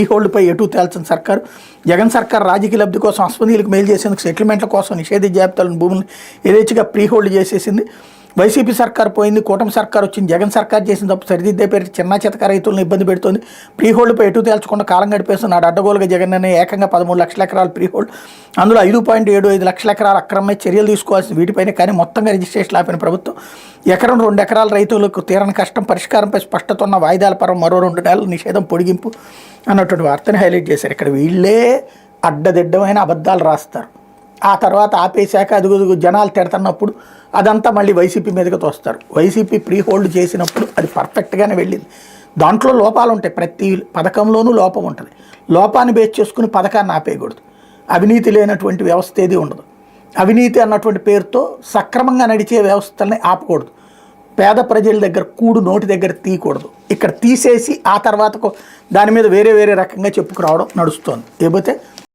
ఈ హోల్డ్పై ఎటు తేల్చిన సర్కారు జగన్ సర్కార్ రాజకీయ లబ్ధి కోసం అస్పందీలకు మేలు చేసేందుకు సెటిల్మెంట్ల కోసం నిషేధిత జాబితాలను భూములను యథేచ్ఛగా ప్రీ హోల్డ్ చేసేసింది. వైసీపీ సర్కార్ పోయింది, కూటమి సర్కార్ వచ్చింది. జగన్ సర్కార్ చేసిన తప్పు సరిదిద్దే పేరు చిన్న చితక రైతులను ఇబ్బంది పెడుతోంది. ప్రీ హోల్డ్పై ఎటు తేల్చకుండా కాలం గడిపేస్తున్నాడు అడ్డగోలుగా జగన్ అనే ఏకంగా 13 లక్షల ఎకరాలు ప్రీ హోల్డ్, అందులో 5.75 లక్షల ఎకరాలు అక్రమమే చర్యలు తీసుకోవాల్సింది వీటిపైనే. కానీ మొత్తంగా రిజిస్ట్రేషన్ ఆపిన ప్రభుత్వం ఎకరం 2 ఎకరాల రైతులకు తీరని కష్టం పరిష్కారంపై స్పష్టత ఉన్న వాయిదాల పరం మరో 2 నెలల నిషేధం పొడిగింపు అన్నటువంటి వార్తని హైలైట్ చేశారు. ఇక్కడ వీళ్ళే అడ్డదిడ్డమైన అబద్ధాలు రాస్తారు, ఆ తర్వాత ఆపేశాక అదుగు జనాలు తిడుతున్నప్పుడు అదంతా మళ్ళీ వైసీపీ మీదకి తోస్తారు. వైసీపీ ప్రీ హోల్డ్ చేసినప్పుడు అది పర్ఫెక్ట్గానే వెళ్ళింది. దాంట్లో లోపాలు ఉంటాయి, ప్రతి పథకంలోనూ లోపం ఉంటుంది. లోపాన్ని బేస్ చేసుకుని పథకాన్ని ఆపేయకూడదు. అవినీతి లేనటువంటి వ్యవస్థ ఏది ఉండదు. అవినీతి అన్నటువంటి పేరుతో సక్రమంగా నడిచే వ్యవస్థల్ని ఆపకూడదు. పేద ప్రజల దగ్గర కూడు నోటి దగ్గర తీయకూడదు. ఇక్కడ తీసేసి ఆ తర్వాత దాని మీద వేరే రకంగా చెప్పుకురావడం నడుస్తోంది. లేకపోతే